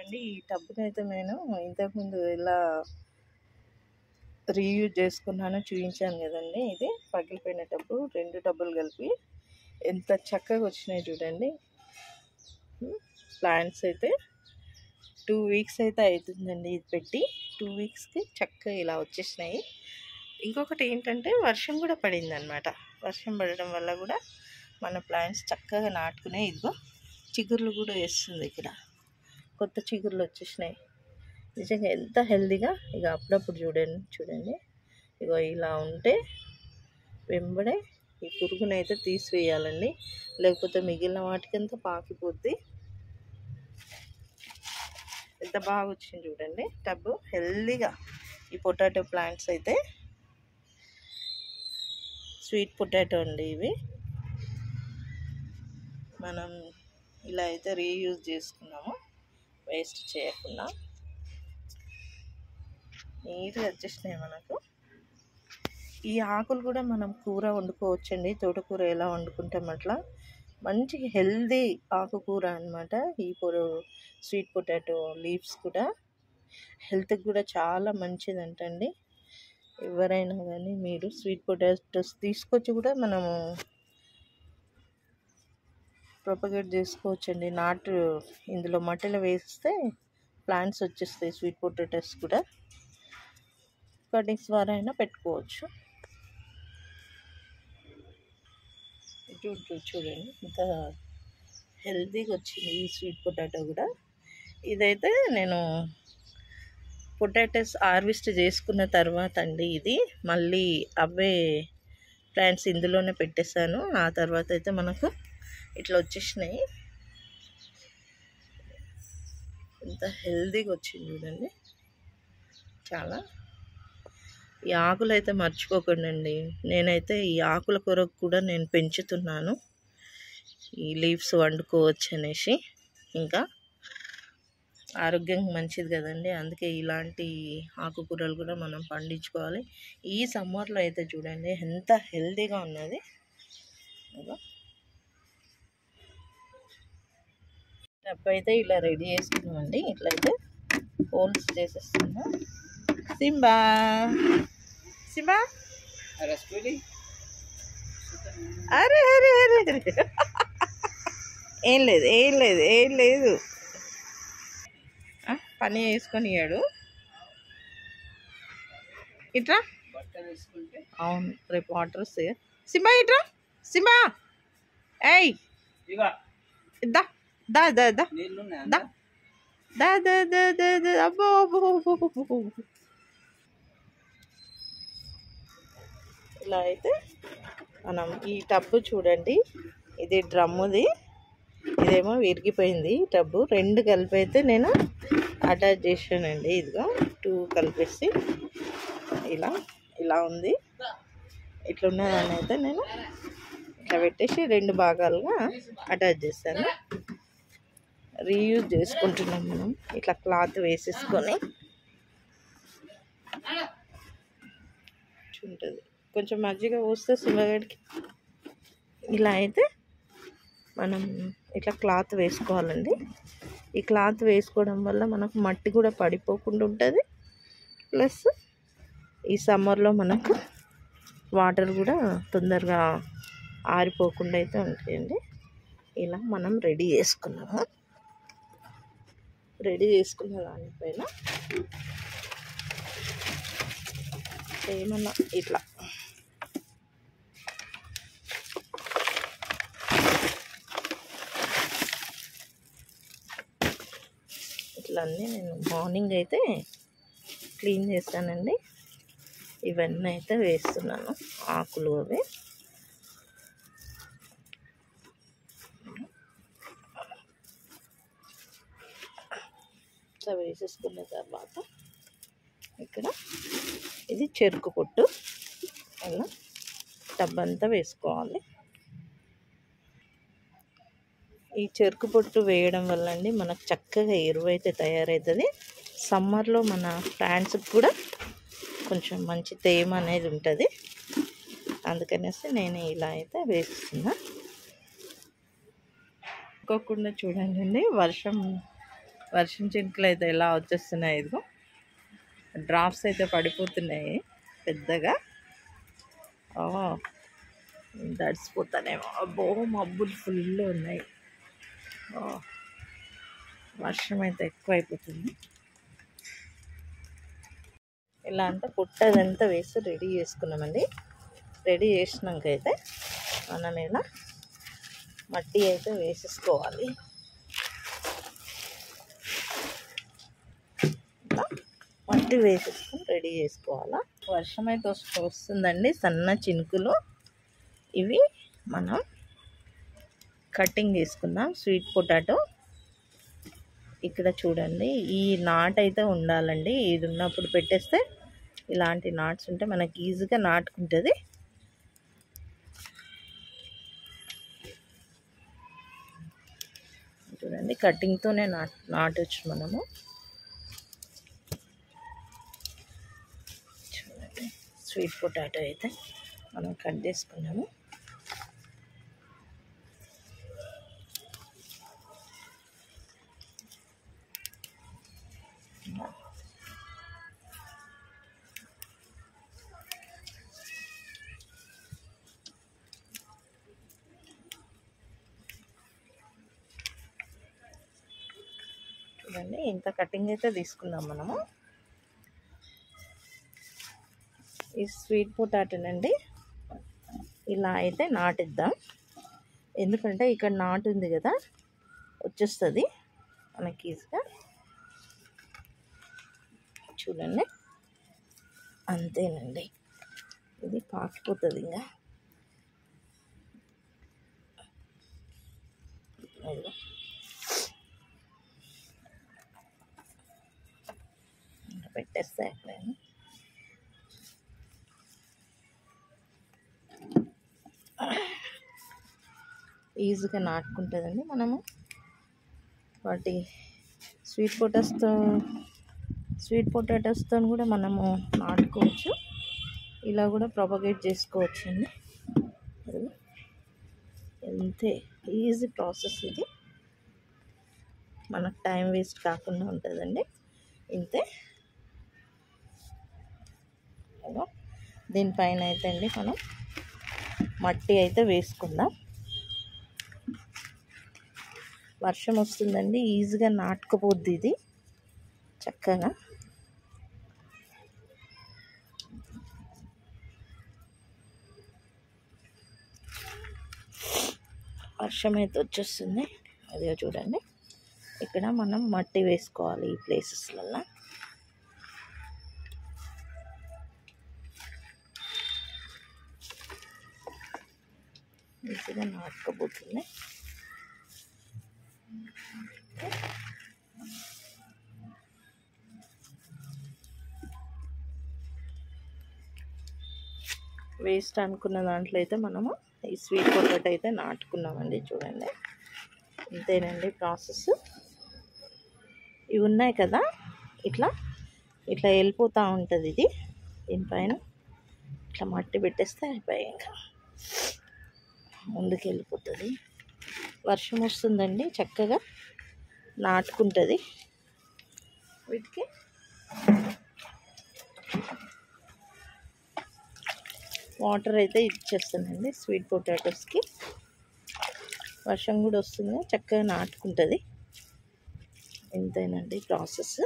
చూడండి, ఈ టబ్ని అయితే నేను ఇంతకుముందు ఇలా రీయూజ్ చేసుకున్నానో చూపించాను కదండి. ఇది పగిలిపోయిన టబ్బు, 2 టబ్బులు కలిపి ఎంత చక్కగా వచ్చినాయి చూడండి. ప్లాంట్స్ అయితే 2 వీక్స్ అయితే అవుతుందండి ఇది పెట్టి. 2 వీక్స్కి చక్కగా ఇలా వచ్చేసినాయి. ఇంకొకటి ఏంటంటే వర్షం కూడా పడింది అనమాట. వర్షం పడడం వల్ల కూడా మన ప్లాంట్స్ చక్కగా నాటుకునే, ఇదిగో చిగుర్లు కూడా వేస్తుంది. ఇక్కడ కొత్త చిగుర్లు వచ్చేసినాయి. నిజంగా ఎంత హెల్దీగా. ఇక అప్పుడప్పుడు చూడండి ఇగో ఇలా ఉంటే వెంబడే ఈ పురుగునైతే తీసివేయాలండి, లేకపోతే మిగిలిన వాటికంతా పాకిపోద్ది. ఎంత బాగా వచ్చింది చూడండి టబ్బు, హెల్దీగా. ఈ పొటాటో ప్లాంట్స్ అయితే స్వీట్ పొటాటో అండి ఇవి. మనం ఇలా అయితే రీయూజ్ చేసుకున్నాము, వేస్ట్ చేయకుండా. నీట్గా వచ్చేసినాయి మనకు. ఈ ఆకులు కూడా మనం కూర వండుకోవచ్చండి. తోటకూర ఎలా వండుకుంటాం అట్లా. మంచి హెల్దీ ఆకుకూర అనమాట. ఈ స్వీట్ పొటాటో లీవ్స్ కూడా హెల్త్కి కూడా చాలా మంచిదంటండి. ఎవరైనా కానీ మీరు స్వీట్ పొటాటోస్ తీసుకొచ్చి కూడా మనము ప్రొపగేట్ చేసుకోవచ్చండి. ఇందులో మట్టిలో వేస్తే ప్లాంట్స్ వచ్చేస్తాయి. స్వీట్ పొటాటోస్ కూడా కటింగ్స్ ద్వారా అయినా పెట్టుకోవచ్చు. చూడండి ఇంత హెల్తీగా వచ్చింది ఈ స్వీట్ పొటాటో కూడా. ఇదైతే నేను పొటాటోస్ హార్వెస్ట్ చేసుకున్న తర్వాత అండి, ఇది మళ్ళీ అవే ప్లాంట్స్ ఇందులోనే పెట్టేశాను. ఆ తర్వాత అయితే మనకు ఇట్లా వచ్చేసినాయి. ఇంత హెల్తీగా వచ్చింది చూడండి చాలా. ఈ ఆకులు అయితే మర్చిపోకండి. నేనైతే ఈ ఆకుల కొరకు కూడా నేను పెంచుతున్నాను. ఈ లీవ్స్ వండుకోవచ్చు అనేసి. ఇంకా ఆరోగ్యం మంచిది కదండి, అందుకే ఇలాంటి ఆకుకూరలు కూడా మనం పండించుకోవాలి. ఈ సమ్మర్లో అయితే చూడండి ఎంత హెల్తీగా ఉన్నది. టబ్ అయితే ఇలా రెడీ చేసుకున్నామండి. ఇట్లయితే హోల్స్ చేసేస్తున్నా. సింబా సింబా, అరే అరే అరే అరే, ఏం లేదు పని వేసుకొని ఇయ్యాడు. ఇట్రా, అవును రేపు వాటర్ వస్తాయి. సింబా ఇట్రా, సింబా ఏయ్ దా దా దా దా దా దా దా దా దా. అబ్బో ఇలా అయితే మనం ఈ టబ్బు చూడండి, ఇది డ్రమ్ముది, ఇదేమో విరిగిపోయింది టబ్బు. 2 కలిపి అయితే నేను అటాచ్ చేశానండి. ఇదిగో 2 కలిపేసి ఇలా ఉంది. ఇట్లున్నదాన్ని అయితే నేను ఇట్లా పెట్టేసి 2 భాగాలుగా అటాచ్ చేశాను. రీయూజ్ చేసుకుంటున్నాం మనం. ఇట్లా క్లాత్ వేసేసుకొని ఉంటుంది. కొంచెం మజ్జిగ పోస్తే సింహగడికి. ఇలా అయితే మనం ఇట్లా క్లాత్ వేసుకోవాలండి. ఈ క్లాత్ వేసుకోవడం వల్ల మనకు మట్టి కూడా పడిపోకుండా ఉంటుంది. ప్లస్ ఈ సమ్మర్లో మనకు వాటర్ కూడా తొందరగా ఆరిపోకుండా అయితే ఉంటాయండి. ఇలా మనం రెడీ చేసుకున్నాము. రెడీ చేసుకున్న దానిపైన ఏమన్నా ఇట్లా అన్నీ నేను మార్నింగ్ అయితే క్లీన్ చేస్తానండి. ఇవన్నీ అయితే వేస్తున్నాను, ఆకులు అవి. ఇట్లా వేసేసుకున్న తర్వాత ఇక్కడ ఇది చెరుకు పొట్టు అలా టబ్బంతా వేసుకోవాలి. ఈ చెరుకు పొట్టు వేయడం వల్ల అండి మనకు చక్కగా ఎరువు అయితే తయారవుతుంది. సమ్మర్లో మన ప్లాంట్స్కి కూడా కొంచెం మంచి తేమ అనేది ఉంటుంది. అందుకనేసి నేను ఇలా అయితే వేస్తున్నా. అనుకోకుండా చూడండి, వర్షం వర్షం చినుకులు అయితే ఎలా వచ్చేస్తున్నాయి, ఇదిగో డ్రాప్స్ అయితే పడిపోతున్నాయి పెద్దగా. తడిసిపోతానేమో. అబ్బో మబ్బులు ఫుల్ ఉన్నాయి. వర్షం అయితే ఎక్కువ అయిపోతుంది. ఇలా అంతా పుట్టదంతా వేసి రెడీ చేసుకున్నామండి. రెడీ చేసినాక అయితే మనం ఇలా మట్టి అయితే వేసేసుకోవాలి. ఇలా మట్టి వేసేసుకొని రెడీ చేసుకోవాలా. వర్షం అయితే వస్తుందండి, సన్న చినుకులు. ఇవి మనం కటింగ్ చేసుకుందాం. స్వీట్ పొటాటో ఇక్కడ చూడండి, ఈ నాట్ అయితే ఉండాలండి. ఇది ఉన్నప్పుడు పెట్టేస్తే ఇలాంటి నాట్స్ ఉంటే మనకి ఈజీగా నాటుకుంటుంది. చూడండి, కటింగ్తోనే నాటొచ్చు మనము. చూడండి, స్వీట్ పొటాటో అయితే మనం కట్ చేసుకున్నాము. చూడండి, ఇంత కటింగ్ అయితే తీసుకుందాం మనము. ఈ స్వీట్ పొటాటోనండి ఇలా అయితే నాటిద్దాం. ఎందుకంటే ఇక్కడ నాటు ఉంది కదా, వచ్చేస్తుంది మనకి ఈజీగా. చూడండి, అంతేనండి, ఇది పాకిపోతుంది. ఇంకా పెట్టేస్తే ఎక్కడైనా ఈజీగా నాటుకుంటుందండి. మనము వాటి స్వీట్ పొటాటోస్తో కూడా మనము నాటుకోవచ్చు. ఇలా కూడా ప్రొపగేట్ చేసుకోవచ్చు అండి. అంతే ఈజీ ప్రాసెస్ ఇది. మనకు టైం వేస్ట్ కాకుండా ఉంటుందండి. ఇంతే. దీనిపైన అయితే అండి మనం మట్టి అయితే వేసుకుందాం. వర్షం వస్తుందండి, ఈజీగా నాటుకుపోద్ది ఇది చక్కగా. వర్షం అయితే వచ్చేస్తుంది. అదే చూడండి, ఇక్కడ మనం మట్టి వేసుకోవాలి ఈ ప్లేసెస్లలో. ఈజీగా నాటుకోబోతుంది. వేస్ట్ అనుకున్న దాంట్లో అయితే మనము ఈ స్వీట్ పొటాటో అయితే నాటుకున్నామండి. చూడండి, ఇంతేనండి ప్రాసెస్. ఇవి ఉన్నాయి కదా, ఇట్లా వెళ్ళిపోతూ ఉంటుంది ఇది. దీనిపైన ఇట్లా మట్టి పెట్టేస్తే అయిపోయి ఇంకా ముందుకు వెళ్ళిపోతుంది. వర్షం వస్తుందండి, చక్కగా నాటుకుంటుంది. వీటికి వాటర్ అయితే ఇచ్చేస్తానండి. స్వీట్ పొటాటోస్కి వర్షం కూడా వస్తుంది, చక్కగా నాటుకుంటుంది. ఇంతేనండి ప్రాసెస్.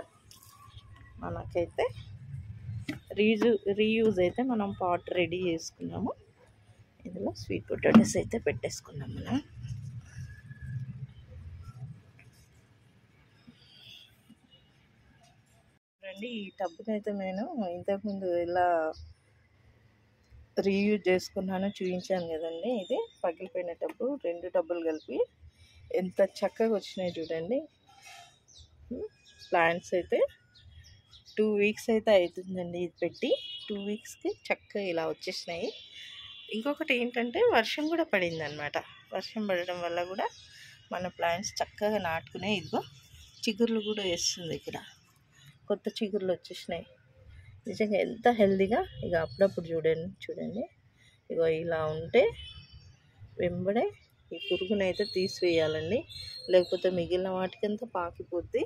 మనకైతే రీయూజ్ అయితే మనం పాట్ రెడీ చేసుకున్నాము. ఇందులో స్వీట్ పొటాటోస్ అయితే పెట్టేసుకున్నాం మనం. రండి, ఈ టబ్బుని అయితే నేను ఇంతకుముందు ఇలా రీయూజ్ చేసుకున్నాను చూపించాను కదండి. ఇది పగిలిపోయిన టబ్బు, 2 టబ్బులు కలిపి ఎంత చక్కగా వచ్చినాయి చూడండి. ప్లాంట్స్ అయితే 2 వీక్స్ అయితే అవుతుందండి ఇది పెట్టి. 2 వీక్స్కి చక్కగా ఇలా వచ్చేసినాయి. ఇంకొకటి ఏంటంటే వర్షం కూడా పడిందనమాట. వర్షం పడడం వల్ల కూడా మన ప్లాంట్స్ చక్కగా నాటుకునే. ఇదిగో చిగుర్లు కూడా వేస్తుంది, ఇక్కడ కొత్త చిగుర్లు వచ్చేసినాయి. నిజంగా ఎంత హెల్తీగా. ఇక అప్పుడప్పుడు చూడండి ఇగో ఇలా ఉంటే వెంబడే ఈ పురుగునైతే తీసివేయాలండి, లేకపోతే మిగిలిన వాటికంతా పాకిపోద్ది.